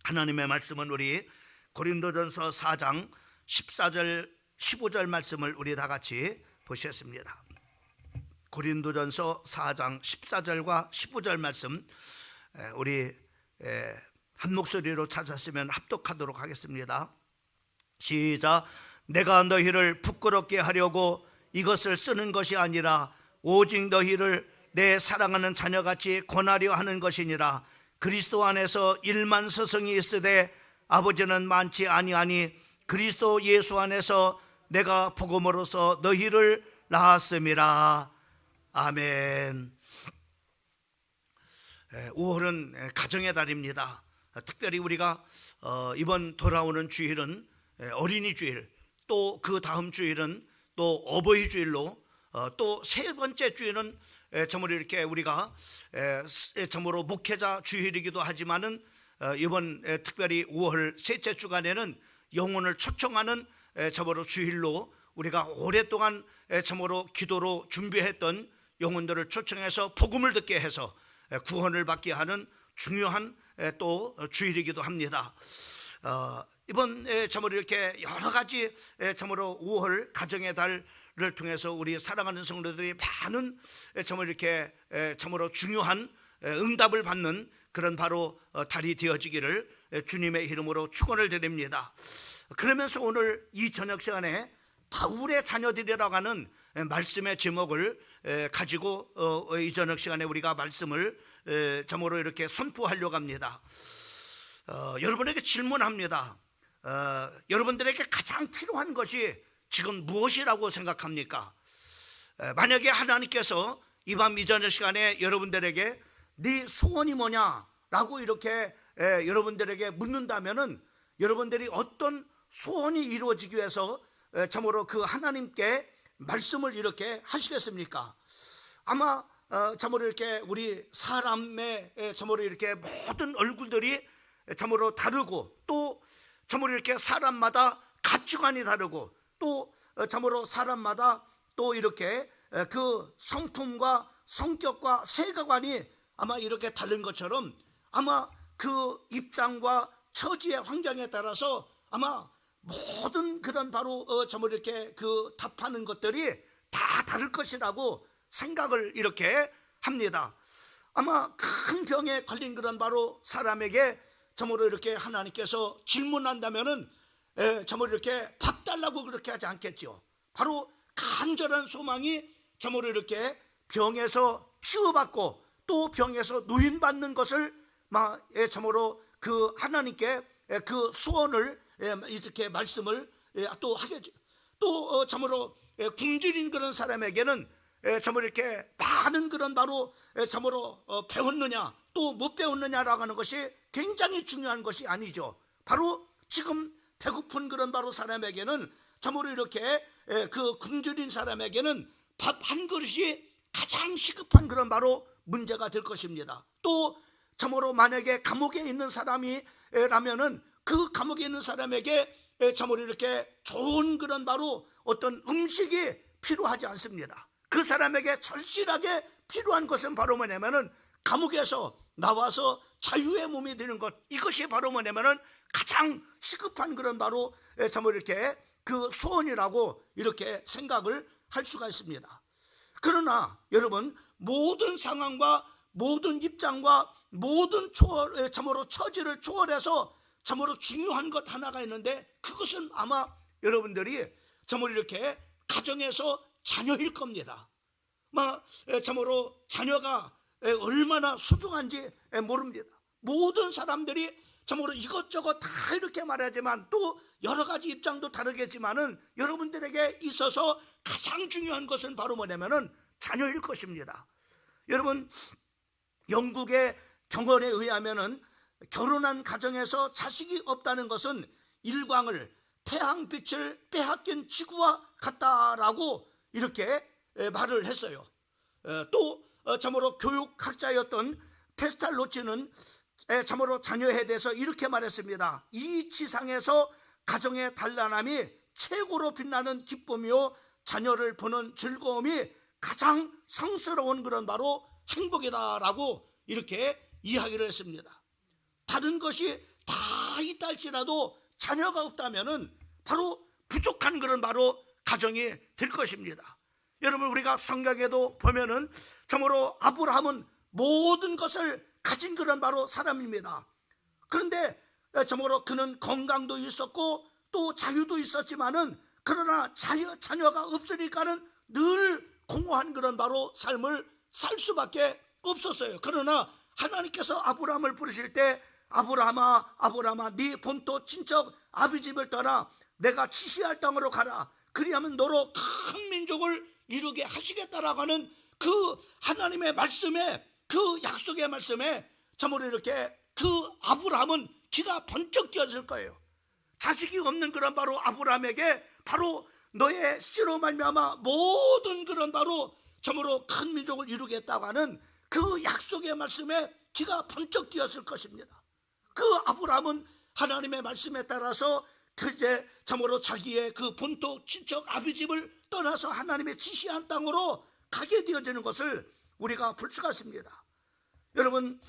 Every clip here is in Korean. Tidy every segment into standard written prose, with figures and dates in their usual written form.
하나님의 말씀은 우리 고린도전서 4장 14절 15절 말씀을 우리 다 같이 보시겠습니다. 고린도전서 4장 14절과 15절 말씀 우리 한 목소리로 찾았으면 합독하도록 하겠습니다. 시작. 내가 너희를 부끄럽게 하려고 이것을 쓰는 것이 아니라 오직 너희를 내 사랑하는 자녀같이 권하려 하는 것이니라. 그리스도 안에서 1만 서성이 있으되 아버지는 많지 아니하니 그리스도 예수 안에서 내가 복음으로써 너희를 낳았음이라. 아멘. 5월은 가정의 달입니다. 특별히 우리가 이번 돌아오는 주일은 어린이 주일, 또 그 다음 주일은 또 어버이 주일로, 또 세 번째 주일은 참으로 이렇게 우리가 참으로 목회자 주일이기도 하지만은 이번 특별히 5월 셋째 주간에는 영혼을 초청하는 참으로 주일로 우리가 오랫동안 참으로 기도로 준비했던 영혼들을 초청해서 복음을 듣게 해서 구원을 받게 하는 중요한 또 주일이기도 합니다. 이번 참으로 이렇게 여러 가지 참으로 5월 가정의 달을 통해서 우리 사랑하는 성도들이 많은 참으로 이렇게 참으로 중요한 응답을 받는 그런 바로 달이 되어지기를 주님의 이름으로 축원을 드립니다. 그러면서 오늘 이 저녁 시간에 바울의 자녀들이라고 하는 말씀의 제목을 가지고 이 저녁 시간에 우리가 말씀을 참으로 이렇게 선포하려고 합니다. 여러분에게 질문합니다. 여러분들에게 가장 필요한 것이 지금 무엇이라고 생각합니까? 만약에 하나님께서 이 밤 이 저녁 시간에 여러분들에게 네 소원이 뭐냐라고 이렇게 여러분들에게 묻는다면은 여러분들이 어떤 소원이 이루어지기 위해서 참으로 그 하나님께 말씀을 이렇게 하시겠습니까? 아마 참으로 이렇게 우리 사람의 참으로 이렇게 모든 얼굴들이 참으로 다르고, 또 참으로 이렇게 사람마다 가치관이 다르고, 또 참으로 사람마다 또 이렇게 그 성품과 성격과 세계관이 아마 이렇게 다른 것처럼 아마 그 입장과 처지의 환경에 따라서 아마 모든 그런 바로 참으로 이렇게 그 답하는 것들이 다 다를 것이라고 생각을 이렇게 합니다. 아마 큰 병에 걸린 그런 바로 사람에게 참으로 이렇게 하나님께서 질문한다면은 참으로 이렇게 밥 달라고 그렇게 하지 않겠죠. 바로 간절한 소망이 참으로 이렇게 병에서 치유받고 또 병에서 누임받는 것을 참으로 그 하나님께 그 소원을 이렇게 말씀을 또 하겠죠. 또 참으로 굶주린 그런 사람에게는 참으로 이렇게 많은 그런 바로 참으로 배웠느냐 또 못 배웠느냐라고 하는 것이 굉장히 중요한 것이 아니죠. 바로 지금 배고픈 그런 바로 사람에게는 참으로 이렇게 그 굶주린 사람에게는 밥 한 그릇이 가장 시급한 그런 바로 문제가 될 것입니다. 또 참으로 만약에 감옥에 있는 사람이라면은 그 감옥에 있는 사람에게 참으로 이렇게 좋은 그런 바로 어떤 음식이 필요하지 않습니다. 그 사람에게 절실하게 필요한 것은 바로 뭐냐면은 감옥에서 나와서 자유의 몸이 되는 것, 이것이 바로 뭐냐면은 가장 시급한 그런 바로 참으로 이렇게 그 소원이라고 이렇게 생각을 할 수가 있습니다. 그러나 여러분, 모든 상황과 모든 입장과 모든 참으로 처지를 초월해서 참으로 중요한 것 하나가 있는데, 그것은 아마 여러분들이 참으로 이렇게 가정에서 자녀일 겁니다. 참으로 자녀가 얼마나 소중한지 모릅니다. 모든 사람들이 참으로 이것저것 다 이렇게 말하지만 또 여러 가지 입장도 다르겠지만은 여러분들에게 있어서 가장 중요한 것은 바로 뭐냐면은 자녀일 것입니다. 여러분, 영국의 경언에 의하면은 결혼한 가정에서 자식이 없다는 것은 일광을 태양빛을 빼앗긴 지구와 같다라고 이렇게 말을 했어요. 또 참으로 교육학자였던 페스탈로치는 참으로 자녀에 대해서 이렇게 말했습니다. 이 지상에서 가정의 단란함이 최고로 빛나는 기쁨이요, 자녀를 보는 즐거움이 가장 성스러운 그런 바로 행복이다라고 이렇게 이야기를 했습니다. 다른 것이 다 있다 할지라도 자녀가 없다면은 바로 부족한 그런 바로 가정이 될 것입니다. 여러분, 우리가 성경에도 보면은 참으로 아브라함은 모든 것을 가진 그런 바로 사람입니다. 그런데 참으로 그는 건강도 있었고 또 자유도 있었지만은 그러나 자녀가 없으니까는 늘 공허한 그런 바로 삶을 살 수밖에 없었어요. 그러나 하나님께서 아브라함을 부르실 때 아브라함아 아브라함아 네 본토 친척 아비 집을 떠나 내가 지시할 땅으로 가라. 그리하면 너로 큰 민족을 이루게 하시겠다라고 하는 그 하나님의 말씀에, 그 약속의 말씀에 참으로 이렇게 그 아브라함은 귀가 번쩍 뜨였을 거예요. 자식이 없는 그런 바로 아브라함에게 바로 너의 씨로 말미암아 모든 그런 바로 참으로 큰 민족을 이루겠다고 하는 그 약속의 말씀에 귀가 번쩍 뜨였을 것입니다. 그 아브라함은 하나님의 말씀에 따라서 그제 참으로 자기의 그 본토 친척 아비 집을 떠나서 하나님의 지시한 땅으로 가게 되어지는 것을 우리가 볼 수가 있습니다. 여러분,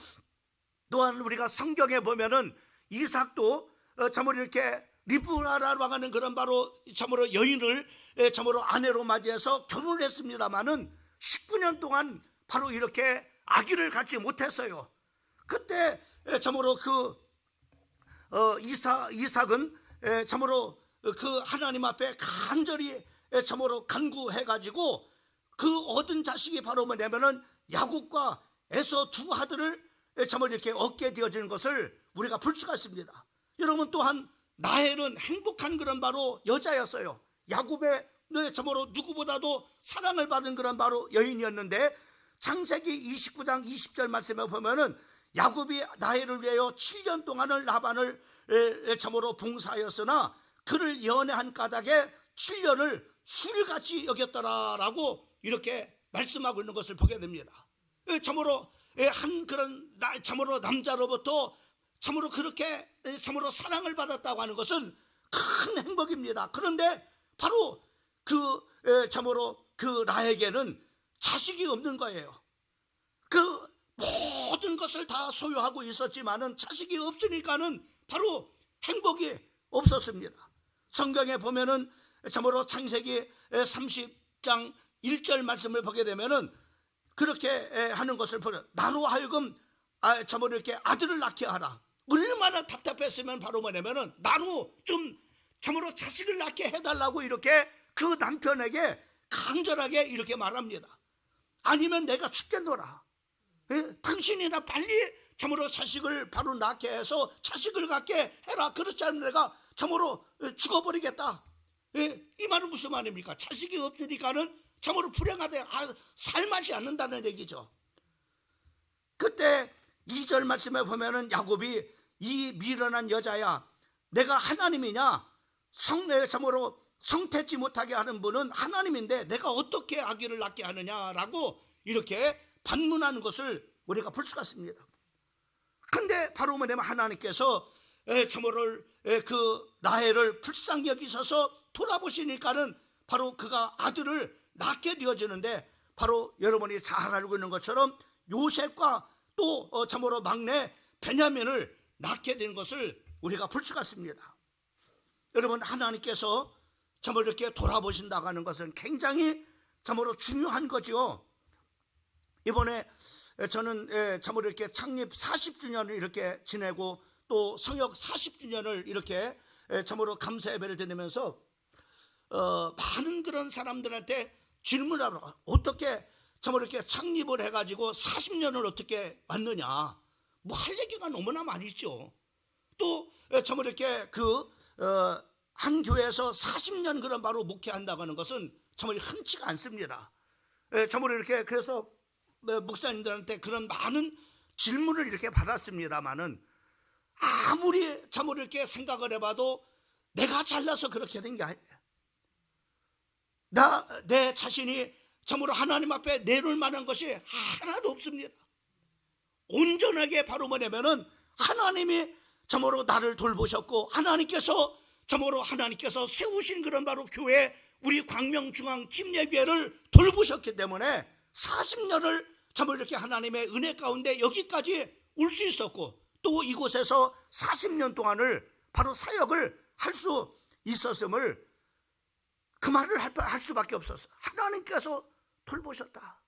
또한 우리가 성경에 보면은 이삭도 참으로 이렇게 리브라라고 하는 그런 바로 참으로 여인을 참으로 아내로 맞이해서 결혼을 했습니다마는 19년 동안 바로 이렇게 아기를 갖지 못했어요. 그때 참으로 그 이삭은 참으로 그 하나님 앞에 간절히 참으로 간구해가지고 그 얻은 자식이 바로 뭐냐면은 야곱과 에서 두 아들을 참으로 이렇게 얻게 되어지는 것을 우리가 볼 수가 있습니다. 여러분, 또한 라헬은 행복한 그런 바로 여자였어요. 야곱의 참으로 누구보다도 사랑을 받은 그런 바로 여인이었는데 창세기 29장 20절 말씀에 보면은 야곱이 라헬을 위하여 7년 동안을 라반을 참으로 봉사하였으나 그를 연애한 까닭에 7년을 술같이 여겼더라라고 이렇게 말씀하고 있는 것을 보게 됩니다. 참으로 한 그런 참으로 남자로부터 참으로 그렇게 참으로 사랑을 받았다고 하는 것은 큰 행복입니다. 그런데 바로 그 참으로 그 라에게는 자식이 없는 거예요. 그 모든 것을 다 소유하고 있었지만은 자식이 없으니까는 바로 행복이 없었습니다. 성경에 보면은 참으로 창세기 30장 1절 말씀을 보게 되면은 그렇게 하는 것을 보면 나로 하여금 참으로 이렇게 아들을 낳게 하라. 얼마나 답답했으면 바로 뭐냐면은 나로 좀 참으로 자식을 낳게 해달라고 이렇게 그 남편에게 간절하게 이렇게 말합니다. 아니면 내가 죽겠노라. 당신이나 빨리 참으로 자식을 바로 낳게 해서 자식을 갖게 해라. 그렇지 않으면 내가 참으로 죽어버리겠다. 이 말은 무슨 말입니까? 자식이 없으니까는 참으로 불행하대 살맛이 않는다는 얘기죠. 그때 2절 말씀에 보면은 야곱이 이 미련한 여자야, 내가 하나님이냐? 참으로 성태치 못하게 하는 분은 하나님인데 내가 어떻게 아기를 낳게 하느냐라고 이렇게 반문하는 것을 우리가 볼 수가 있습니다. 근데 바로 뭐냐면 하나님께서 참으로 그 라헬을 불쌍히 여기셔서 돌아보시니까는 바로 그가 아들을 낳게 되어지는데 바로 여러분이 잘 알고 있는 것처럼 요셉과 또 참으로 막내 베냐민을 낳게 된 것을 우리가 볼 수가 있습니다. 여러분, 하나님께서 참으로 이렇게 돌아보신다고 하는 것은 굉장히 참으로 중요한 거죠. 이번에 저는 참으로 이렇게 창립 40주년을 이렇게 지내고 또 성역 40주년을 이렇게 참으로 감사 예배를 드리면서 많은 그런 사람들한테 질문하러 어떻게 참으로 이렇게 창립을 해가지고 40년을 어떻게 왔느냐, 뭐 할 얘기가 너무나 많이 있죠. 또 참으로 이렇게 한 교회에서 40년 그런 바로 목회한다고 하는 것은 참으로 흔치가 않습니다. 참으로 이렇게 그래서 목사님들한테 그런 많은 질문을 이렇게 받았습니다만은 아무리 참으로 이렇게 생각을 해봐도 내가 잘나서 그렇게 된 게 아니에요. 내 자신이 참으로 하나님 앞에 내놓을 만한 것이 하나도 없습니다. 온전하게 바로 뭐냐면은 하나님이 참으로 나를 돌보셨고 하나님께서 세우신 그런 바로 교회 우리 광명중앙 침례교회를 돌보셨기 때문에 40년을 참으로 이렇게 하나님의 은혜 가운데 여기까지 올 수 있었고 또 이곳에서 40년 동안을 바로 사역을 할 수 있었음을 그 말을 할 수밖에 없었어. 하나님께서 돌보셨다.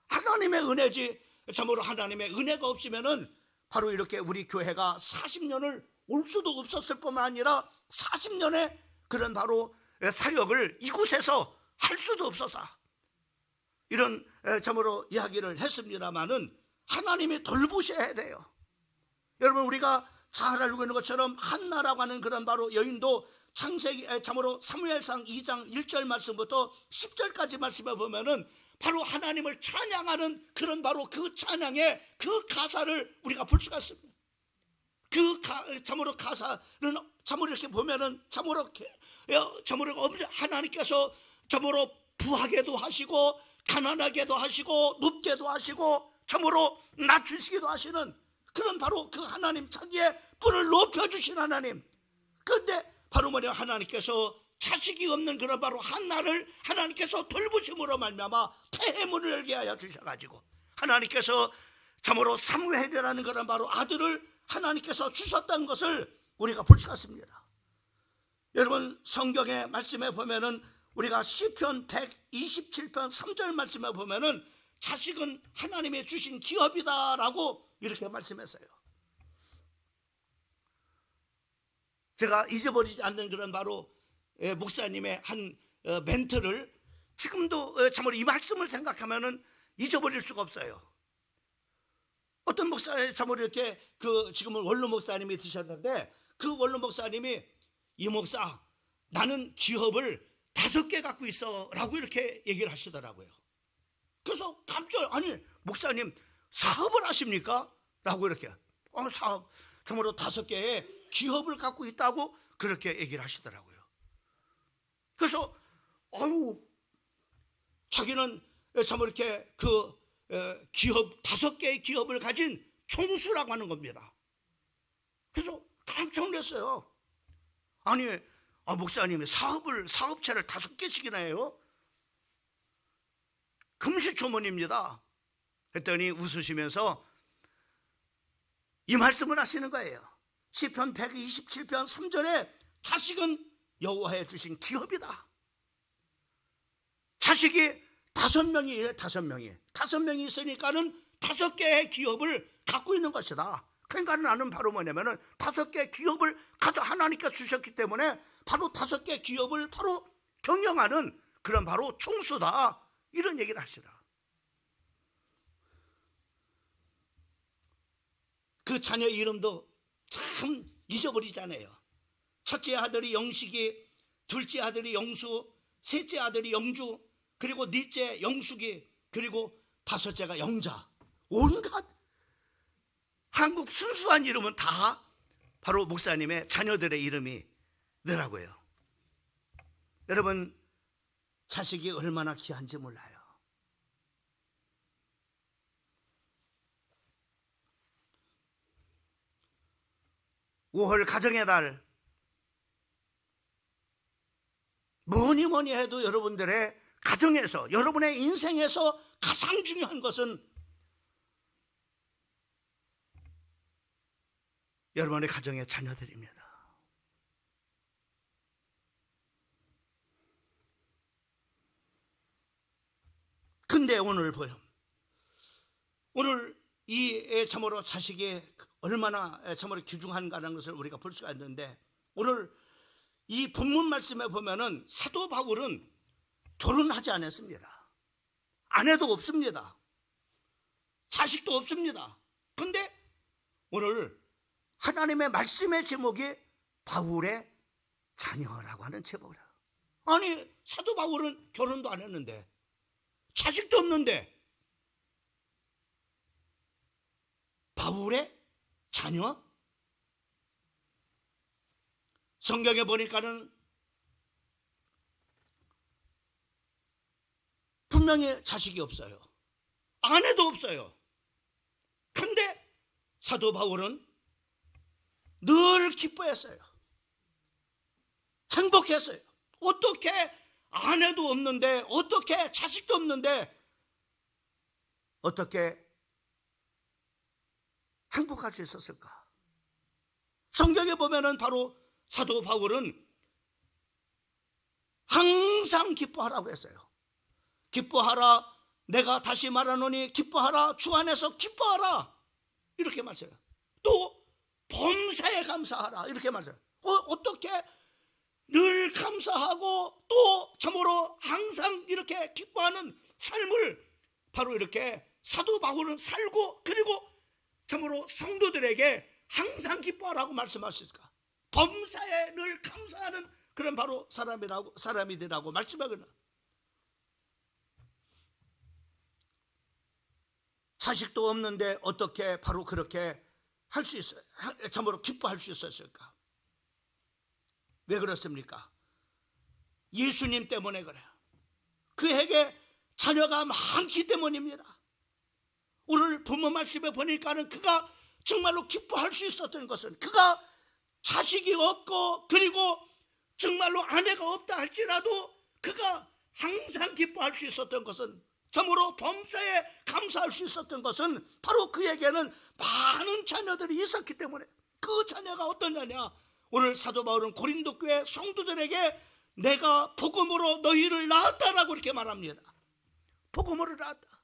하나님의 은혜지. 참으로 하나님의 은혜가 없으면은 바로 이렇게 우리 교회가 40년을 올 수도 없었을 뿐만 아니라 40년의 그런 바로 사역을 이곳에서 할 수도 없었다. 이런 참으로 이야기를 했습니다마는 하나님이 돌보셔야 돼요. 여러분, 우리가 잘 알고 있는 것처럼 한나라고 하는 그런 바로 여인도 창세기 참으로 사무엘상 2장 1절 말씀부터 10절까지 말씀해 보면은 바로 하나님을 찬양하는 그런 바로 그 찬양의 그 가사를 우리가 볼 수가 있습니다. 참으로 가사는 참으로 이렇게 보면은 참으로 하나님께서 참으로 부하게도 하시고 가난하게도 하시고 높게도 하시고 참으로 낮추시기도 하시는 그런 바로 그 하나님, 자기의 뿔을 높여주신 하나님. 그런데 바로 뭐냐, 하나님께서 자식이 없는 그런 바로 한나를 하나님께서 돌보심으로 말미암아 태해문을 열게 하여 주셔가지고 하나님께서 참으로 사무엘이라는 그런 바로 아들을 하나님께서 주셨다는 것을 우리가 볼 수가 있습니다. 여러분, 성경의 말씀에 보면은 우리가 시편 127편 3절 말씀에 보면은 자식은 하나님의 주신 기업이다라고 이렇게 말씀했어요. 제가 잊어버리지 않는 그런 바로 목사님의 한 멘트를 지금도 참으로 이 말씀을 생각하면은 잊어버릴 수가 없어요. 어떤 목사, 참으로 이렇게 지금은 원로 목사님이 드셨는데 그 원로 목사님이 이 목사, 나는 기업을 5개 갖고 있어 라고 이렇게 얘기를 하시더라고요. 그래서 깜짝, 아니 목사님 사업을 하십니까? 라고 이렇게 사업, 참으로 5개의 기업을 갖고 있다고 그렇게 얘기를 하시더라고요. 그래서 자기는 참 이렇게 기업 5개의 기업을 가진 총수라고 하는 겁니다. 그래서 깜짝 놀랐어요. 아니 목사님이 사업체를 5개씩이나 해요? 금시초문입니다. 했더니 웃으시면서 이 말씀을 하시는 거예요. 시편 127편 3절에 자식은 여호와의 주신 기업이다. 자식이 5명이에요. 5명이 있으니까는 5개의 기업을 갖고 있는 것이다. 그러니까 나는 바로 뭐냐면은 5개의 기업을 하나님께 주셨기 때문에 바로 5개 기업을 바로 경영하는 그런 바로 총수다. 이런 얘기를 하시더라. 그 자녀 이름도 참 잊어버리잖아요. 첫째 아들이 영식이, 둘째 아들이 영수, 셋째 아들이 영주, 그리고 넷째 영숙이, 그리고 5째가 영자. 온갖 한국 순수한 이름은 다 바로 목사님의 자녀들의 이름이더라고요. 여러분, 자식이 얼마나 귀한지 몰라요. (5월) 가정의 달, 뭐니 해도 여러분들의 가정에서, 여러분의 인생에서 가장 중요한 것은 여러분의 가정의 자녀들입니다. 근데 오늘 이 참으로 자식이 얼마나 참으로 귀중한가라는 것을 우리가 볼 수가 있는데, 오늘 이 본문 말씀에 보면은 사도 바울은 결혼하지 않았습니다. 아내도 없습니다. 자식도 없습니다. 근데 오늘 하나님의 말씀의 제목이 바울의 자녀라고 하는 제목이라. 아니, 사도 바울은 결혼도 안 했는데 자식도 없는데 바울의 자녀? 성경에 보니까는 분명히 자식이 없어요. 아내도 없어요. 근데 사도 바울은 늘 기뻐했어요. 행복했어요. 어떻게 아내도 없는데, 어떻게 자식도 없는데 어떻게 행복할 수 있었을까? 성경에 보면은 바로 사도 바울은 항상 기뻐하라고 했어요. 기뻐하라, 내가 다시 말하노니 기뻐하라, 주 안에서 기뻐하라, 이렇게 말해요. 또 범사에 감사하라, 이렇게 말해요. 어떻게 늘 감사하고 또 참으로 항상 이렇게 기뻐하는 삶을 바로 이렇게 사도 바울은 살고, 그리고 참으로 성도들에게 항상 기뻐하라고 말씀하실까? 범사에 늘 감사하는 그런 바로 사람이라고 말씀하거든요. 자식도 없는데 어떻게 바로 그렇게 할 수 있어요? 참으로 기뻐할 수 있었을까? 왜 그렇습니까? 예수님 때문에 그래요. 그에게 자녀가 많기 때문입니다. 오늘 부모 말씀에 보니까는 그가 정말로 기뻐할 수 있었던 것은, 그가 자식이 없고 그리고 정말로 아내가 없다 할지라도 그가 항상 기뻐할 수 있었던 것은, 참으로 범사에 감사할 수 있었던 것은 바로 그에게는 많은 자녀들이 있었기 때문에. 그 자녀가 어떤 자냐? 오늘 사도 바울은 고린도 교회 성도들에게 내가 복음으로 너희를 낳았다라고 이렇게 말합니다. 복음으로 낳았다.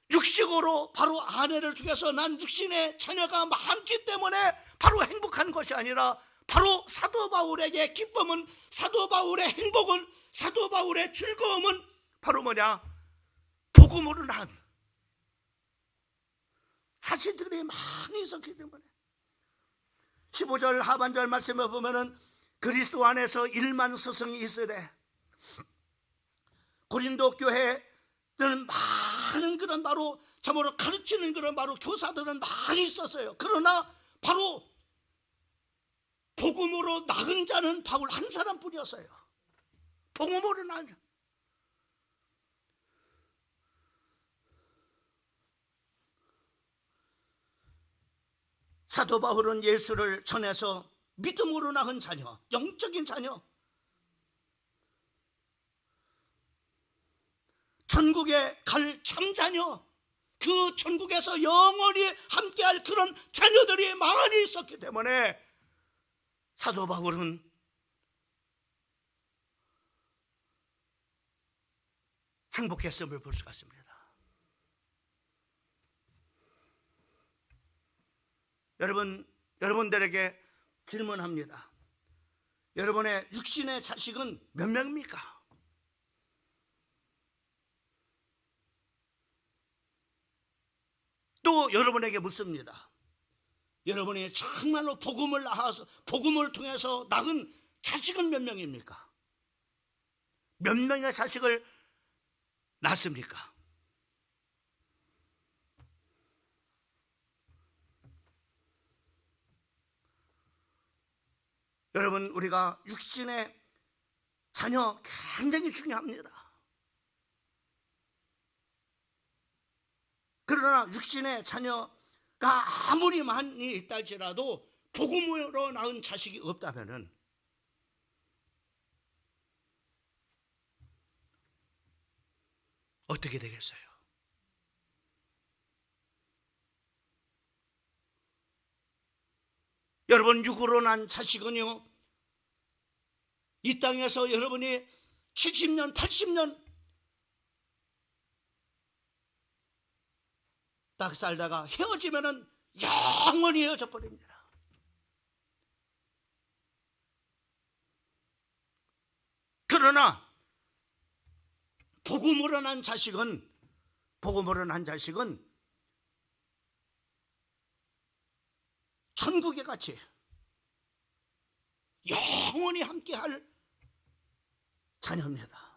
육식으로 바로 아내를 통해서 난 육신의 자녀가 많기 때문에 바로 행복한 것이 아니라, 바로 사도 바울에게 기쁨은, 사도 바울의 행복은, 사도 바울의 즐거움은 바로 뭐냐? 복음으로 난 자식들이 많이 있었기 때문에. 15절 하반절 말씀에 보면은 그리스도 안에서 1만 스승이 있으되, 고린도 교회는 많은 그런 바로 참으로 가르치는 그런 바로 교사들은 많이 있었어요. 그러나 바로 복음으로 낳은 자는 바울 한 사람뿐이었어요. 복음으로 낳은 자. 사도 바울은 예수를 전해서 믿음으로 낳은 자녀, 영적인 자녀, 천국에 갈 참자녀, 그 천국에서 영원히 함께할 그런 자녀들이 많이 있었기 때문에 사도 바울은 행복했음을 볼 수가 있습니다. 여러분들에게 질문합니다. 여러분의 육신의 자식은 몇 명입니까? 또 여러분에게 묻습니다. 여러분이 정말로 복음을 통해서 낳은 자식은 몇 명입니까? 몇 명의 자식을 낳습니까? 여러분, 우리가 육신의 자녀 굉장히 중요합니다. 그러나 육신의 자녀가 아무리 많이 있다 할지라도 복음으로 낳은 자식이 없다면은 어떻게 되겠어요? 여러분, 육으로 난 자식은요, 이 땅에서 여러분이 70년, 80년 딱 살다가 헤어지면은 영원히 헤어져 버립니다. 그러나 복음으로 난 자식은 천국에 같이 영원히 함께할 자녀입니다.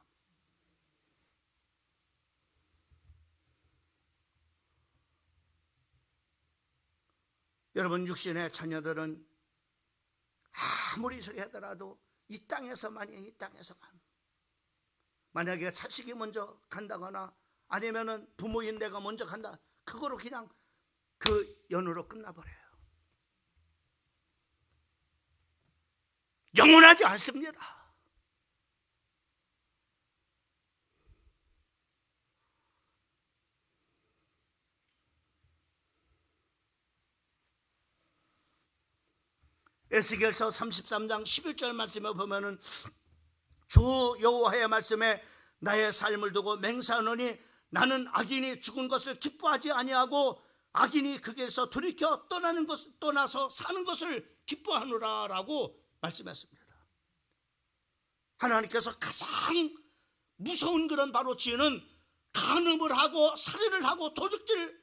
여러분, 육신의 자녀들은 아무리 저기 하더라도 이 땅에서만 만약에 자식이 먼저 간다거나 아니면은 부모인 내가 먼저 간다, 그거로 그냥 그 연으로 끝나버려요. 영원하지 않습니다. 에스겔서 33장 11절 말씀에 보면은 주 여호와의 말씀에 나의 삶을 두고 맹세하노니 나는 악인이 죽은 것을 기뻐하지 아니하고 악인이 그 길에서 돌이켜 떠나서 사는 것을 기뻐하노라 라고 말씀했습니다. 하나님께서 가장 무서운 그런 바로 죄는 간음을 하고 살인을 하고 도둑질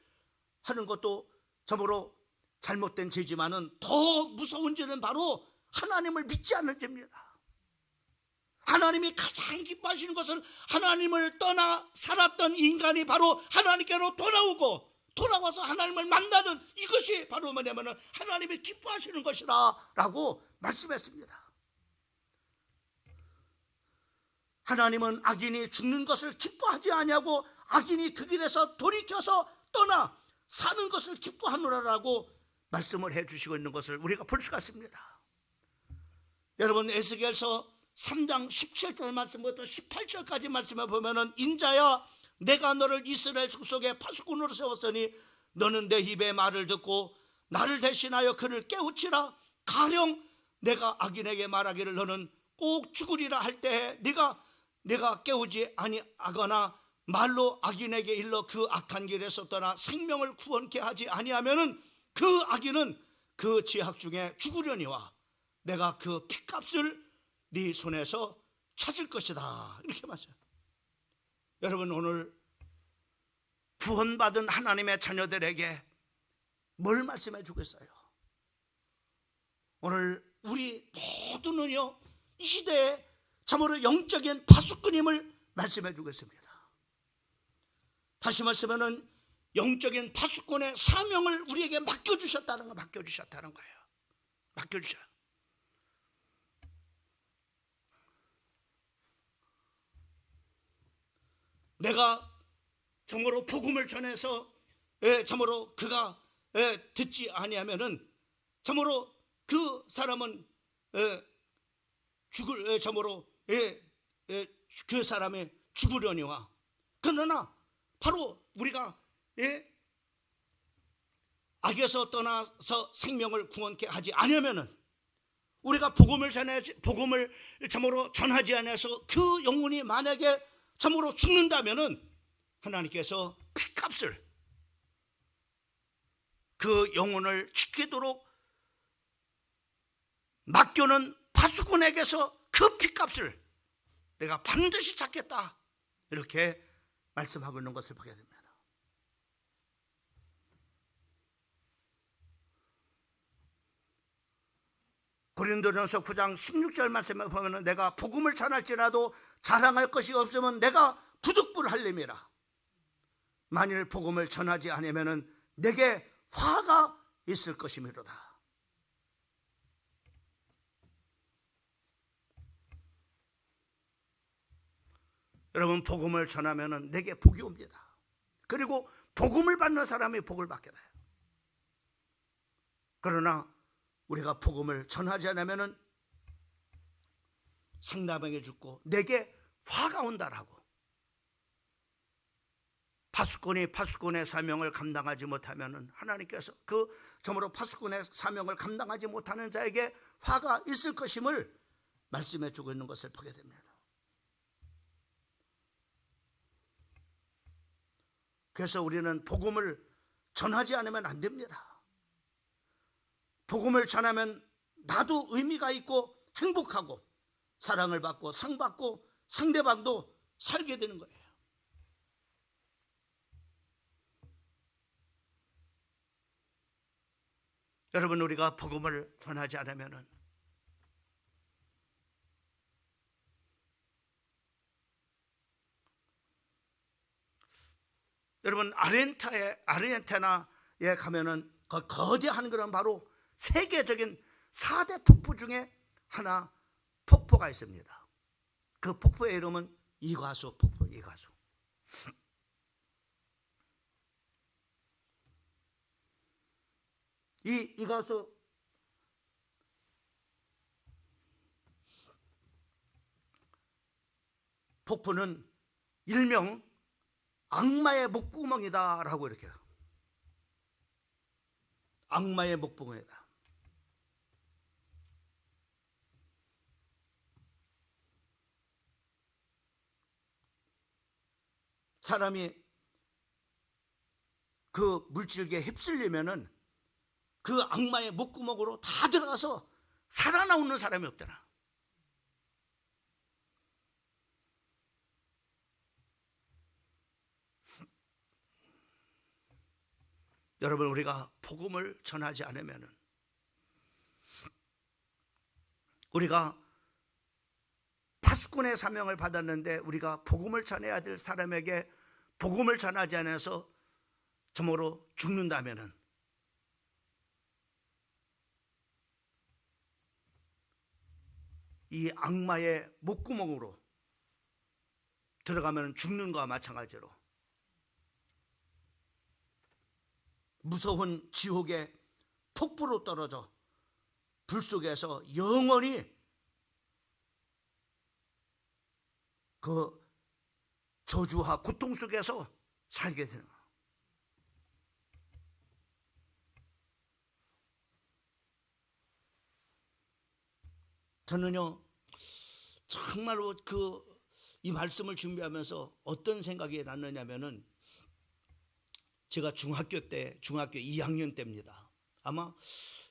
하는 것도 저보로 잘못된 죄지만은 더 무서운 죄는 바로 하나님을 믿지 않는 죄입니다. 하나님이 가장 기뻐하시는 것은 하나님을 떠나 살았던 인간이 바로 하나님께로 돌아와서 하나님을 만나는 이것이 바로 뭐냐면 하나님이 기뻐하시는 것이라 라고 말씀했습니다. 하나님은 악인이 죽는 것을 기뻐하지 아니하고 악인이 그 길에서 돌이켜서 떠나 사는 것을 기뻐하노라라고 말씀을 해주시고 있는 것을 우리가 볼 수가 있습니다. 여러분 에스겔서 3장 17절 말씀부터 18절까지 말씀을 보면은 인자야 내가 너를 이스라엘 족속의 파수꾼으로 세웠으니 너는 내 입의 말을 듣고 나를 대신하여 그를 깨우치라. 가령 내가 악인에게 말하기를 너는 꼭 죽으리라 할 때에 내가 깨우지 아니하거나 말로 악인에게 일러 그 악한 길에서 떠나 생명을 구원케 하지 아니하면은 그 악인은 그 지학 중에 죽으려니와 내가 그 핏값을 네 손에서 찾을 것이다. 이렇게 말해요. 여러분 오늘 구원받은 하나님의 자녀들에게 뭘 말씀해 주겠어요? 오늘 우리 모두는요 이 시대에 참으로 영적인 파수꾼임을 말씀해 주겠습니다. 다시 말씀하면 영적인 파수꾼의 사명을 우리에게 맡겨주셨다는 거예요. 맡겨주셔요. 내가 참으로 복음을 전해서 참으로 그가 듣지 아니하면은 참으로 그 사람은 참으로 그 사람이 죽으려니와 그러나 바로 우리가 악에서 떠나서 생명을 구원케 하지 아니하면은 우리가 복음을 참으로 전하지 않아서 그 영혼이 만약에 참으로 죽는다면은 하나님께서 핏값을 그 영혼을 지키도록 맡겨놓은 파수꾼에게서 그 핏값을 내가 반드시 찾겠다 이렇게 말씀하고 있는 것을 보게 됩니다. 고린도전서 9장 16절 말씀에 보면 내가 복음을 전할지라도 자랑할 것이 없으면 내가 부득불할림이라. 만일 복음을 전하지 않으면 내게 화가 있을 것이미로다. 여러분 복음을 전하면 내게 복이 옵니다. 그리고 복음을 받는 사람이 복을 받게 돼요. 그러나 우리가 복음을 전하지 않으면 상대방에게 죽고 내게 화가 온다라고. 파수꾼의 사명을 감당하지 못하면 하나님께서 그 점으로 파수꾼의 사명을 감당하지 못하는 자에게 화가 있을 것임을 말씀해 주고 있는 것을 보게 됩니다. 그래서 우리는 복음을 전하지 않으면 안 됩니다. 복음을 전하면 나도 의미가 있고 행복하고 사랑을 받고 상 받고 상대방도 살게 되는 거예요. 여러분 우리가 복음을 전하지 않으면 여러분 아르헨티나에 가면은 그 거대한 그런 바로 세계적인 4대 폭포 중에 하나 폭포가 있습니다. 그 폭포의 이름은 이과수 폭포. 이과수. 이 이과수 폭포는 일명 악마의 목구멍이다라고 이렇게 해요. 악마의 목구멍이다. 사람이 그 물질기에 휩쓸리면은 그 악마의 목구멍으로 다 들어가서 살아나오는 사람이 없더라. 여러분, 우리가 복음을 전하지 않으면은, 우리가 파수꾼의 사명을 받았는데 우리가 복음을 전해야 될 사람에게 복음을 전하지 않아서 저모로 죽는다면은 이 악마의 목구멍으로 들어가면 죽는 것과 마찬가지로 무서운 지옥의 폭포로 떨어져 불 속에서 영원히 그 저주와 고통 속에서 살게 되는 거예요. 저는요, 정말로 이 말씀을 준비하면서 어떤 생각이 났느냐면은, 제가 중학교 2학년 때입니다. 아마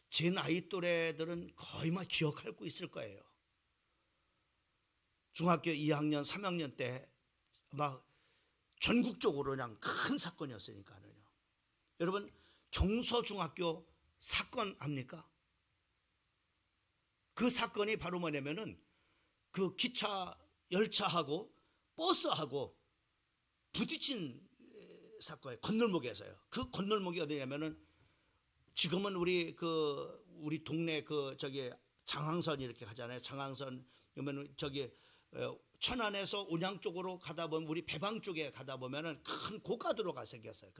제 나이 또래들은 거의 막 기억하고 있을 거예요. 중학교 2학년, 3학년 때 막 전국적으로 그냥 큰 사건이었으니까요. 여러분, 경서중학교 사건 압니까? 그 사건이 바로 뭐냐면은 그 기차, 열차하고 버스하고 부딪힌 사건이에요. 건널목에서요. 그 건널목이 어디냐면은 지금은 우리 동네 장항선 이렇게 가잖아요. 장항선 그러면 저기 천안에서 온양 쪽으로 가다 보면 우리 배방 쪽에 가다 보면은 큰 고가도로가 생겼어요.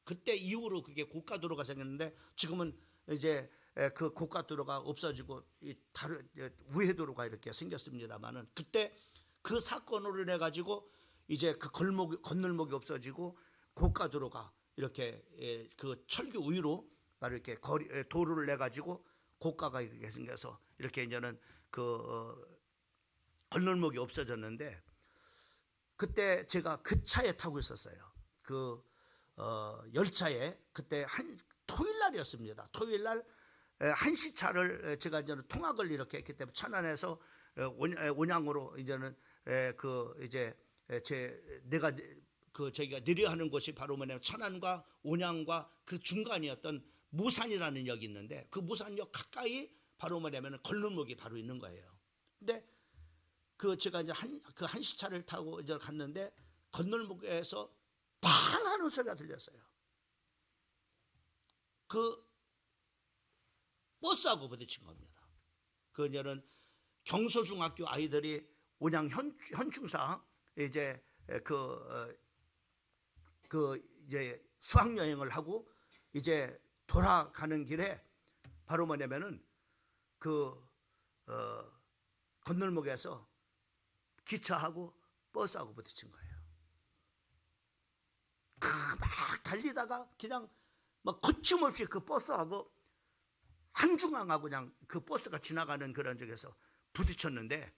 그때 이후로 그게 고가도로가 생겼는데 지금은 이제 그 고가도로가 없어지고 다른 우회도로가 이렇게 생겼습니다만은, 그때 그 사건으로 인해 가지고 이제 그 건널목이 없어지고 고가도로가 이렇게 그 철교 위로 바로 이렇게 도로를 내 가지고 고가가 이렇게 생겨서 이렇게 이제는 건널목이 없어졌는데, 그때 제가 그 차에 타고 있었어요. 열차에 그때 토요일 날이었습니다. 토요일 날 1시차를 제가 이제는 통학을 이렇게 했기 때문에 천안에서 온양으로 이제는 저희가 내려 하는 곳이 바로 뭐냐면 천안과 온양과 그 중간이었던 모산이라는 역이 있는데, 그 모산역 가까이 바로 뭐냐면 건널목이 바로 있는 거예요. 근데 제가 이제 한 시차를 타고 이제 갔는데 건널목에서 팡 하는 소리가 들렸어요. 그 버스하고 부딪힌 겁니다. 그녀는 경서중학교 아이들이 온양 현충사 이제 이제 수학 여행을 하고 이제 돌아가는 길에 바로 뭐냐면은 건널목에서 기차하고 버스하고 부딪힌 거예요. 막 달리다가 그냥 막 거침없이 그 버스하고 한중항하고 그냥 그 버스가 지나가는 그런 쪽에서 부딪혔는데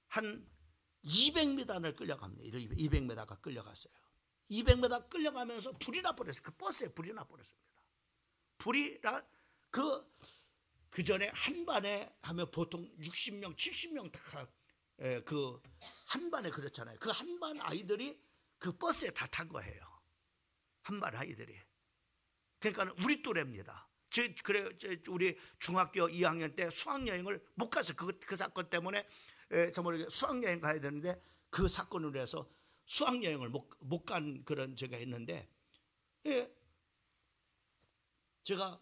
한 200m를 끌려갑니다. 200m가 끌려갔어요. 200m 끌려가면서 불이 나버렸어요. 그 버스에 불이 나버렸습니다. 그 전에 한 반에 하면 보통 60명, 70명 다 그 한 반에 그렇잖아요. 그 한 반 아이들이 그 버스에 다 탄 거예요. 한 반 아이들이. 그러니까 우리 또래입니다. 우리 중학교 2학년 때 수학여행을 못 갔어요. 그 사건 때문에 정말 수학여행 가야 되는데 그 사건으로 해서 수학여행을 못 간 그런 제가 있는데, 제가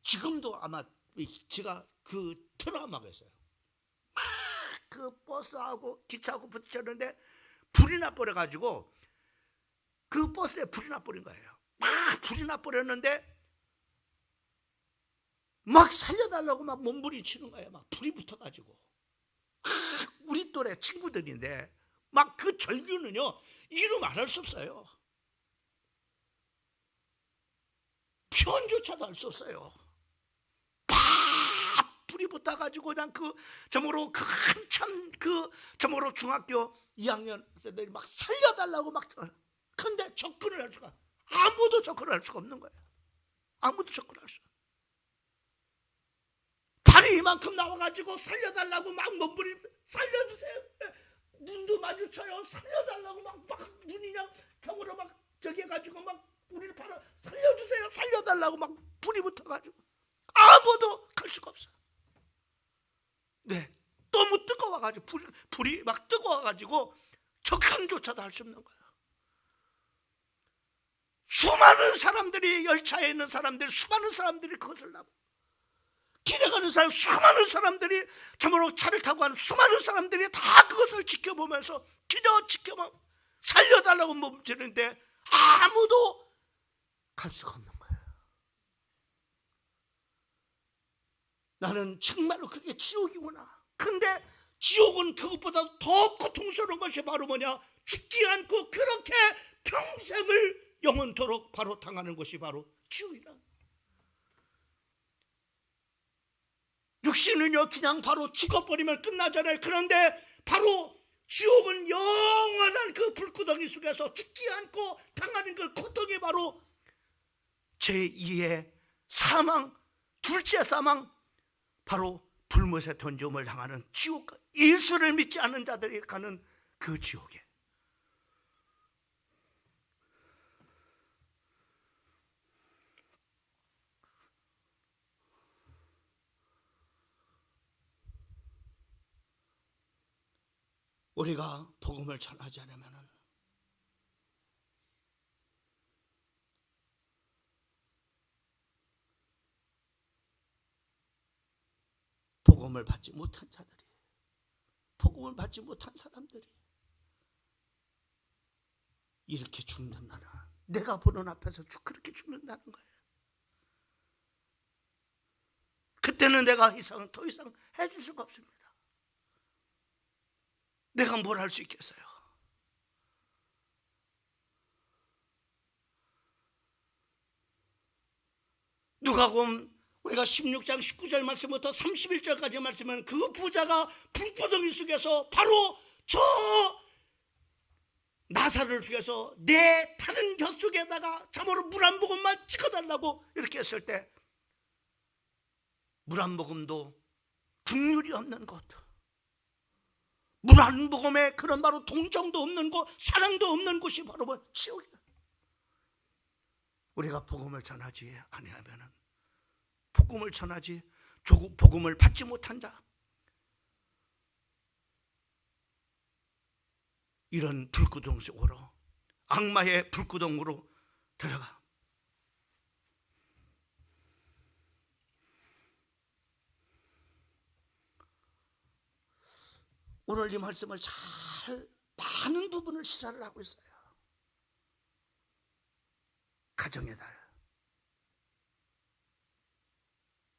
지금도 아마 제가 그 트라우마가 있어요. 막 그 버스하고 기차하고 부딪혔는데 불이 나버려가지고 그 버스에 불이 나버린 거예요. 막 불이 나버렸는데 막 살려달라고 막 몸부림치는 거예요. 막 불이 붙어가지고 우리 또래 친구들인데 막 그 절규는요 이루 말할 수 없어요. 표현조차도 할 수 없어요. 막 불이 붙어 가지고 그냥 그 저모로 그 한참 그 저모로 중학교 2학년생들이 막 살려달라고 막. 그런데 접근을 할 수가, 아무도 접근을 할 수가 없는 거예요. 아무도 접근을 할 수가. 발이 이만큼 나와가지고 살려달라고 막 몸부림, 살려주세요. 눈도 마주쳐요. 살려달라고 막 눈이 그냥 경으로 막 저기 해가지고 막 우리를 바로 살려주세요. 살려달라고 막 불이 붙어가지고 아무도 갈 수가 없어요. 네, 너무 뜨거워가지고 불이 막 뜨거워가지고 접근조차도 할 수 없는 거예요. 수많은 사람들이, 열차에 있는 사람들이, 수많은 사람들이 그것을 나고, 길에 가는 사람, 수많은 사람들이, 저으로 차를 타고 가는 수많은 사람들이 다 그것을 지켜보면서 그저 지켜만 살려달라고 멈추는데 아무도 갈 수가 없는 거예요. 나는 정말로 그게 지옥이구나. 근데 지옥은 그것보다 더 고통스러운 것이 바로 뭐냐? 죽지 않고 그렇게 평생을 영원토록 바로 당하는 것이 바로 지옥이라. 육신은요 그냥 바로 죽어버리면 끝나잖아요. 그런데 바로 지옥은 영원한 그 불구덩이 속에서 죽지 않고 당하는 그 고통이 바로 제2의 사망, 둘째 사망, 바로 불못에 던짐을 당하는 지옥, 예수를 믿지 않는 자들이 가는 그 지옥에. 우리가 복음을 전하지 않으면 복음을 받지 못한 자들이, 복음을 받지 못한 사람들이 이렇게 죽는다는, 내가 보는 앞에서 그렇게 죽는다는 거예요. 그때는 내가 더 이상 해줄 수가 없습니다. 내가 뭘 할 수 있겠어요? 누가복음 우리가 16장 19절 말씀부터 31절까지 말씀은 그 부자가 불구덩이 속에서 바로 저 나사를 위해서 내 타는 젖속에다가 참으로 물 한 모금만 찍어달라고 이렇게 했을 때, 물 한 모금도 국률이 없는 것, 물 한 모금에 그런 바로 동정도 없는 곳, 사랑도 없는 곳이 바로 지옥이야. 우리가 복음을 전하지 아니하면은, 복음을 전하지, 복음을 받지 못한 자, 이런 불구덩 속으로, 악마의 불구덩으로 들어가. 오늘 이 말씀을 잘 많은 부분을 시사를 하고 있어요. 가정의 달.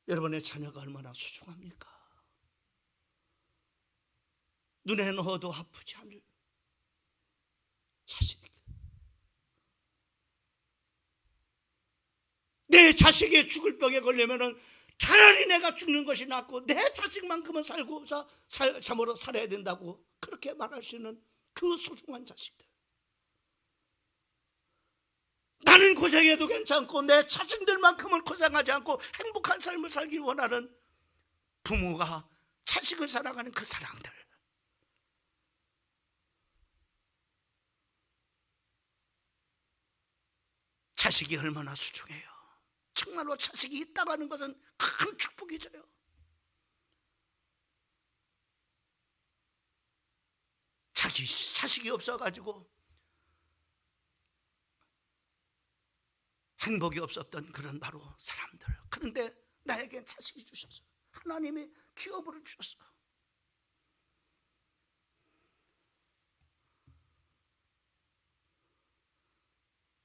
여러분의 자녀가 얼마나 소중합니까? 눈에 넣어도 아프지 않을 자식. 내 자식이 죽을 병에 걸리면은 차라리 내가 죽는 것이 낫고 내 자식만큼은 참으로 살아야 된다고 그렇게 말할 수 있는 그 소중한 자식들. 나는 고생해도 괜찮고 내 자식들만큼은 고생하지 않고 행복한 삶을 살기 원하는 부모가 자식을 사랑하는 그 사랑들. 자식이 얼마나 소중해요. 정말로 자식이 있다고 하는 것은 큰 축복이죠요. 자식이 없어가지고 행복이 없었던 그런 바로 사람들. 그런데 나에겐 자식이 주셨어. 하나님이 기업으로 주셨어.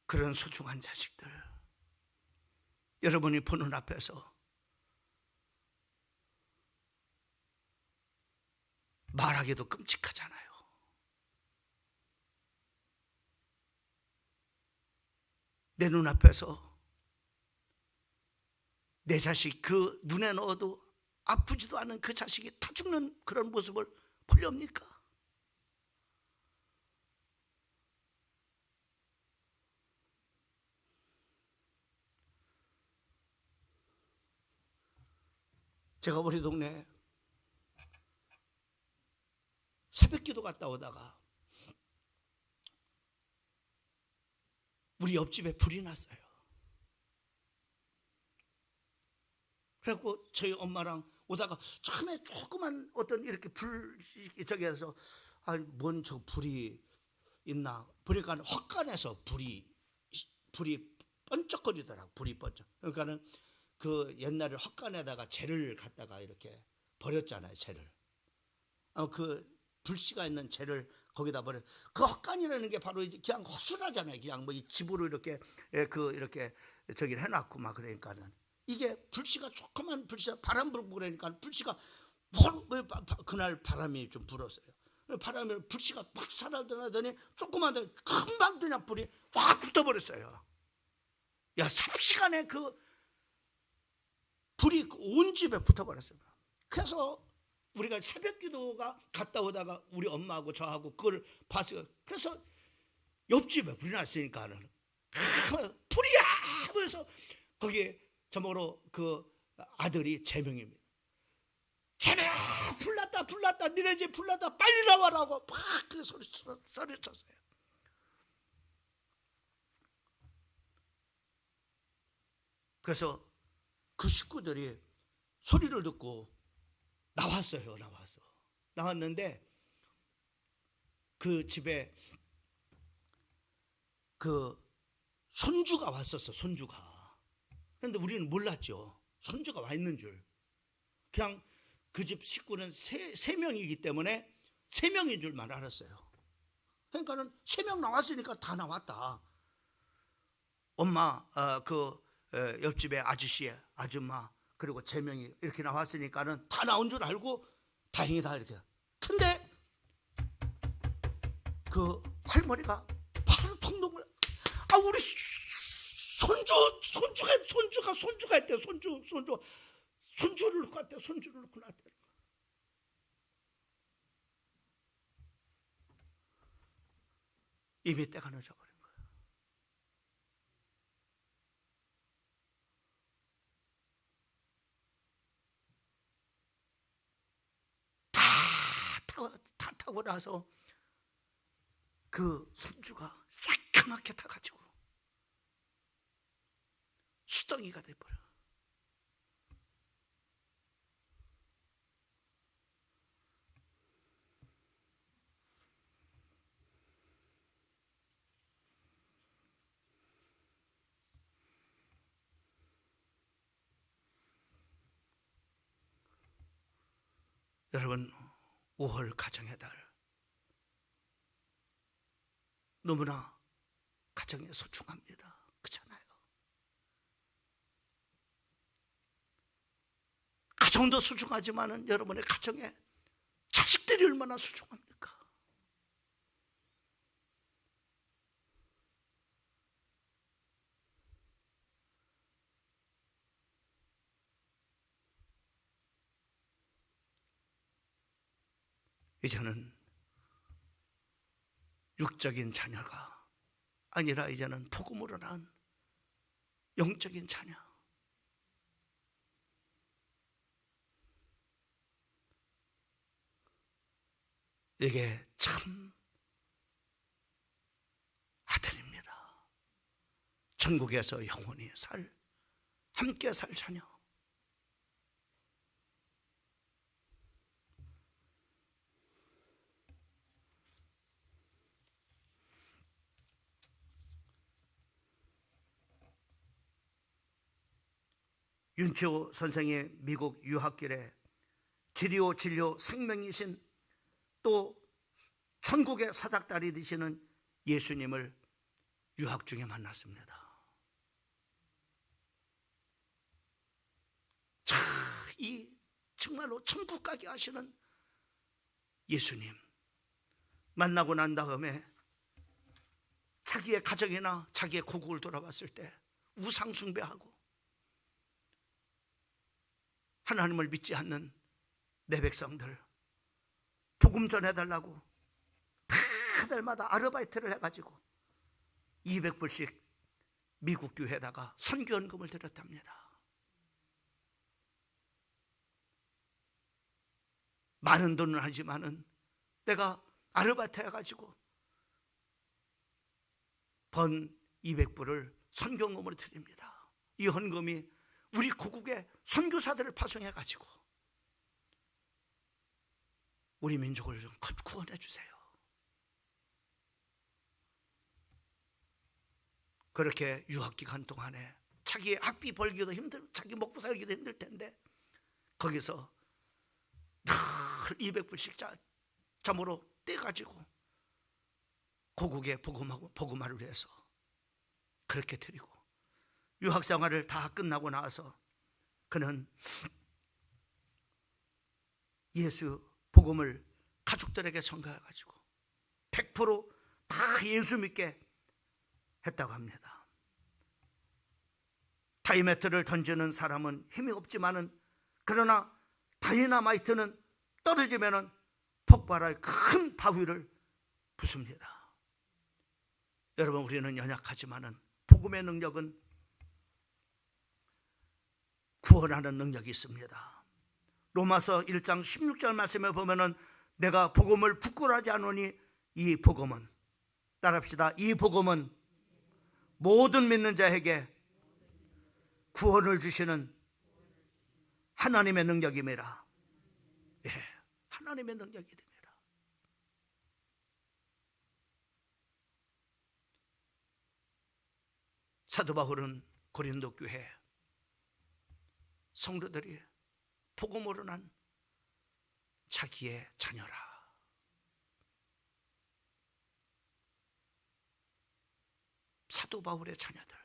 그런 소중한 자식들, 여러분이 보는 앞에서 말하기도 끔찍하잖아요. 내 눈앞에서 내 자식 그 눈에 넣어도 아프지도 않은 그 자식이 타 죽는 그런 모습을 보렵니까? 제가 우리 동네 새벽기도 갔다 오다가 우리 옆집에 불이 났어요. 그래갖고 저희 엄마랑 오다가 처음에 조그만 어떤 이렇게 불 저기에서 뭔 저 불이 있나 보니까 헛간에서 불이 번쩍거리더라고. 불이 번쩍. 그러니까는 그 옛날에 헛간에다가 재를 갖다가 이렇게 버렸잖아요. 재를. 그 불씨가 있는 재를 거기다 버려. 그 헛간이라는 게 바로 이제 그냥 허술하잖아요. 그냥 뭐 이 집으로 이렇게 이렇게 저기를 해놨고 막 그러니까는 이게 불씨가 조그만 불씨가 바람 불고 그러니까 불씨가 그날 바람이 좀 불었어요. 바람에 불씨가 팍 살아나더니 조그만 금방 그냥 불이 확 붙어버렸어요. 야, 3시간에 그 불이 온 집에 붙어버렸어요. 그래서 우리가 새벽기도가 갔다 오다가 우리 엄마하고 저하고 그걸 봤어요. 그래서 옆집에 불이 났으니까는 불이야 하면서 거기에 저보러 그 아들이 재명입니다. 재명아, 불났다 불났다, 니네 집 불났다, 빨리 나와라고 막 그 소리쳤어요. 그래서 그 식구들이 소리를 듣고 나왔어요. 나왔는데 그 집에 그 손주가 왔었어. 손주가. 그런데 우리는 몰랐죠. 손주가 와 있는 줄. 그냥 그 집 식구는 세 명이기 때문에 3명인 줄만 알았어요. 그러니까는 3명 나왔으니까 다 나왔다. 엄마, 그 옆집에 아저씨, 아줌마, 그리고 3명이 이렇게 나왔으니까는 다 나온 줄 알고 다행이다 이렇게. 근데 그 할머니가 팔을 턱 놓고, 우리 손주가 있대. 손주를 놓고 왔대. 손주를 놓고 왔대. 이미 때가 늦어버린 거예요. 다 타고 나서 그 손주가 새까맣게 타가지고 수덩이가 돼버려. 여러분, 5월 가정의 달, 너무나 가정에 소중합니다. 그렇잖아요. 가정도 소중하지만은 여러분의 가정에 자식들이 얼마나 소중합니까? 이제는 육적인 자녀가 아니라 이제는 복음으로 낳은 영적인 자녀. 이게 참 아들입니다. 천국에서 영원히 함께 살 자녀. 윤치호 선생의 미국 유학길에 길이요 진료 생명이신 또 천국의 사닥다리 되시는 예수님을 유학 중에 만났습니다. 이 정말로 천국 가게 하시는 예수님 만나고 난 다음에 자기의 가정이나 자기의 고국을 돌아봤을 때 우상 숭배하고 하나님을 믿지 않는 내 백성들 복음 전해달라고 다들마다 아르바이트를 해가지고 200불씩 미국 교회에다가 선교헌금을 드렸답니다. 많은 돈은 아니지만은 내가 아르바이트 해가지고 번 200불을 선교헌금으로 드립니다. 이 헌금이 우리 고국의 선교사들을 파송해가지고 우리 민족을 좀 구원해 주세요. 그렇게 유학기간 동안에 자기 학비 벌기도 자기 먹고 살기도 힘들 텐데 거기서 늘 200불씩 잠으로 떼가지고 고국에 복음화를 위해서 그렇게 드리고, 유학생활을 다 끝나고 나서 그는 예수 복음을 가족들에게 전가해가지고 100%다 예수 믿게 했다고 합니다. 다이메트를 던지는 사람은 힘이 없지만은 그러나 다이나마이트는 떨어지면은 폭발할 큰 바위를 부숩니다. 여러분, 우리는 연약하지만은 복음의 능력은 구원하는 능력이 있습니다. 로마서 1장 16절 말씀에 보면은 내가 복음을 부끄러워하지 않으니 이 복음은, 따라합시다, 이 복음은 모든 믿는 자에게 구원을 주시는 하나님의 능력임이라. 예, 하나님의 능력이 됩니다. 사도 바울은 고린도 교회 성도들이 복음으로 난 자기의 자녀라, 사도 바울의 자녀들,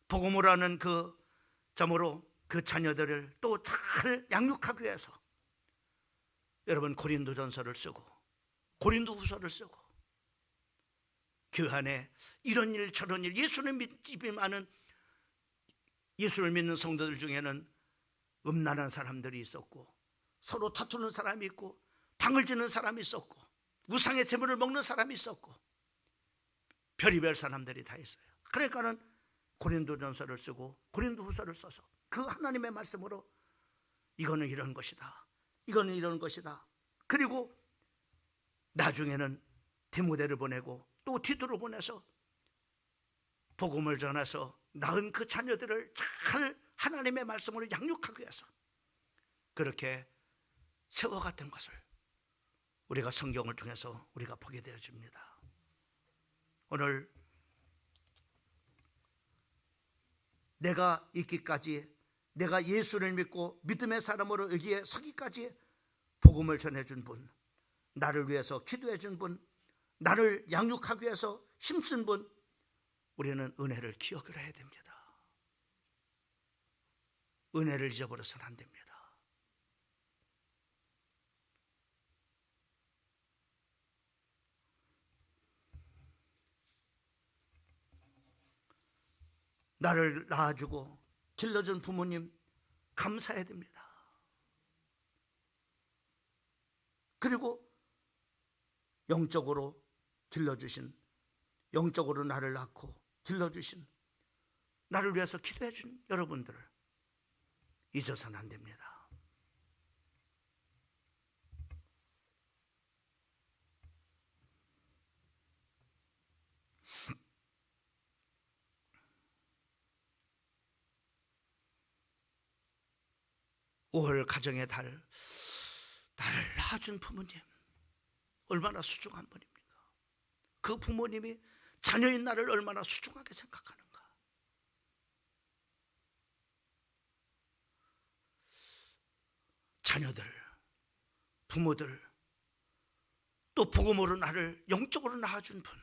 복음으로 하는 그 점으로 그 자녀들을 또 잘 양육하기 위해서 여러분 고린도전서를 쓰고 고린도후서를 쓰고 그 안에 이런 일 저런 일, 예수를 믿지 많은 예수를 믿는 성도들 중에는 음란한 사람들이 있었고 서로 다투는 사람이 있고 당을 지는 사람이 있었고 우상의 제물을 먹는 사람이 있었고 별의별 사람들이 다 있어요. 그러니까는 고린도전서를 쓰고 고린도후서를 써서 그 하나님의 말씀으로 이거는 이런 것이다, 이거는 이런 것이다. 그리고 나중에는 디모데를 보내고 또 티도를 보내서 복음을 전해서 낳은 그 자녀들을 잘 하나님의 말씀으로 양육하기 위해서 그렇게 세워갔던 것을 우리가 성경을 통해서 우리가 보게 되어집니다. 오늘 내가 있기까지, 내가 예수를 믿고 믿음의 사람으로 여기에 서기까지 복음을 전해준 분, 나를 위해서 기도해준 분, 나를 양육하기 위해서 힘쓴 분, 우리는 은혜를 기억을 해야 됩니다. 은혜를 잊어버려서는 안 됩니다. 나를 낳아주고 길러준 부모님 감사해야 됩니다. 그리고 영적으로 길러주신, 영적으로 나를 낳고 길러주신, 나를 위해서 기도해준 여러분들을 잊어서는 안 됩니다. 올 가정의 달, 나를 낳아준 부모님 얼마나 소중한 분입니까? 그 부모님이 자녀인 나를 얼마나 소중하게 생각하는가. 자녀들, 부모들, 또 복음으로 나를 영적으로 낳아준 분,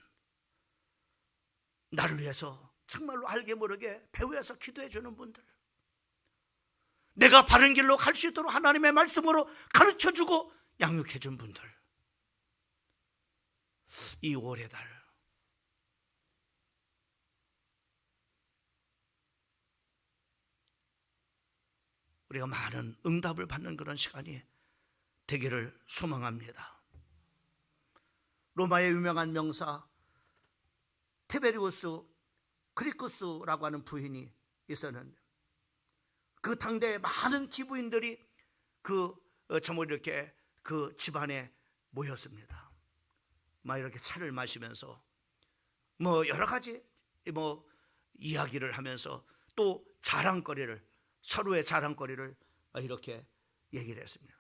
나를 위해서 정말로 알게 모르게 배후에서 기도해 주는 분들, 내가 바른 길로 갈 수 있도록 하나님의 말씀으로 가르쳐주고 양육해준 분들, 이 5월의 달 우리가 많은 응답을 받는 그런 시간이 되기를 소망합니다. 로마의 유명한 명사 티베리우스 크리쿠스라고 하는 부인이 있었는데, 그 당대에 많은 기부인들이 전부 이렇게 그 집안에 모였습니다. 막 이렇게 차를 마시면서 여러 가지 이야기를 하면서 또 서로의 자랑거리를 이렇게 얘기를 했습니다.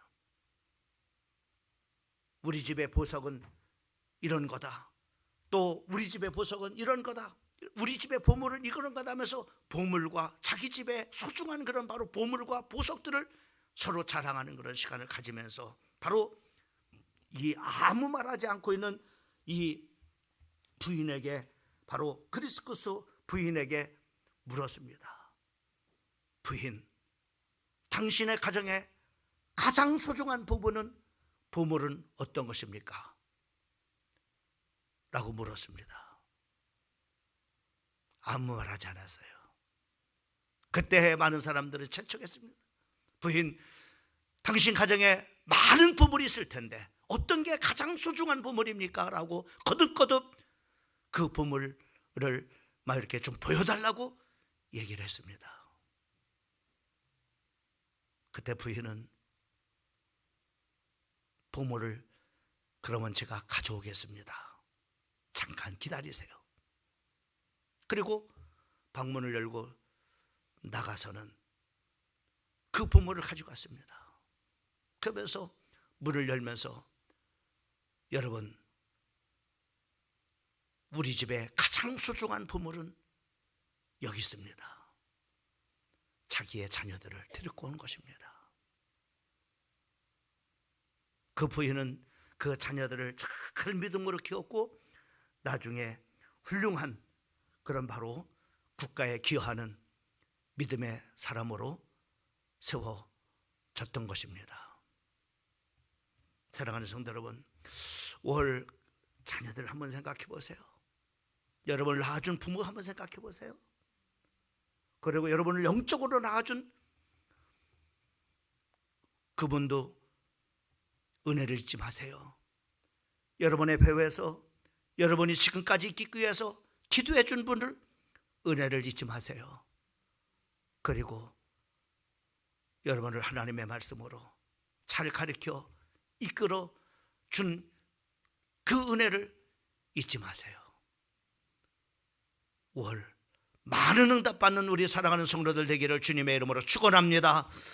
우리 집의 보석은 이런 거다. 또 우리 집의 보석은 이런 거다. 우리 집의 보물은 이런 거다 하면서 보물과 자기 집의 소중한 그런 바로 보물과 보석들을 서로 자랑하는 그런 시간을 가지면서 바로 이 아무 말하지 않고 있는 이 부인에게, 바로 크리스쿠스 부인에게 물었습니다. 부인, 당신의 가정에 가장 소중한 보물은 어떤 것입니까? 라고 물었습니다. 아무 말 하지 않았어요. 그때 많은 사람들은 채척했습니다. 부인, 당신 가정에 많은 보물이 있을 텐데 어떤 게 가장 소중한 보물입니까? 라고 거듭거듭 그 보물을 막 이렇게 좀 보여달라고 얘기를 했습니다. 그때 부인은 보물을 그러면 제가 가져오겠습니다. 잠깐 기다리세요. 그리고 방문을 열고 나가서는 그 보물을 가지고 왔습니다. 그러면서 문을 열면서, 여러분, 우리 집에 가장 소중한 보물은 여기 있습니다. 자기의 자녀들을 데리고 온 것입니다. 그 부인은 그 자녀들을 잘 믿음으로 키웠고 나중에 훌륭한 그런 바로 국가에 기여하는 믿음의 사람으로 세워졌던 것입니다. 사랑하는 성도 여러분, 올 자녀들 한번 생각해 보세요. 여러분을 낳아준 부모 한번 생각해 보세요. 그리고 여러분을 영적으로 낳아준 그분도 은혜를 잊지 마세요. 여러분의 배후에서 여러분이 지금까지 있기 위해서 기도해 준 분을 은혜를 잊지 마세요. 그리고 여러분을 하나님의 말씀으로 잘 가르쳐 이끌어 준 그 은혜를 잊지 마세요. 월 많은 응답받는 우리 사랑하는 성도들 되기를 주님의 이름으로 축원합니다.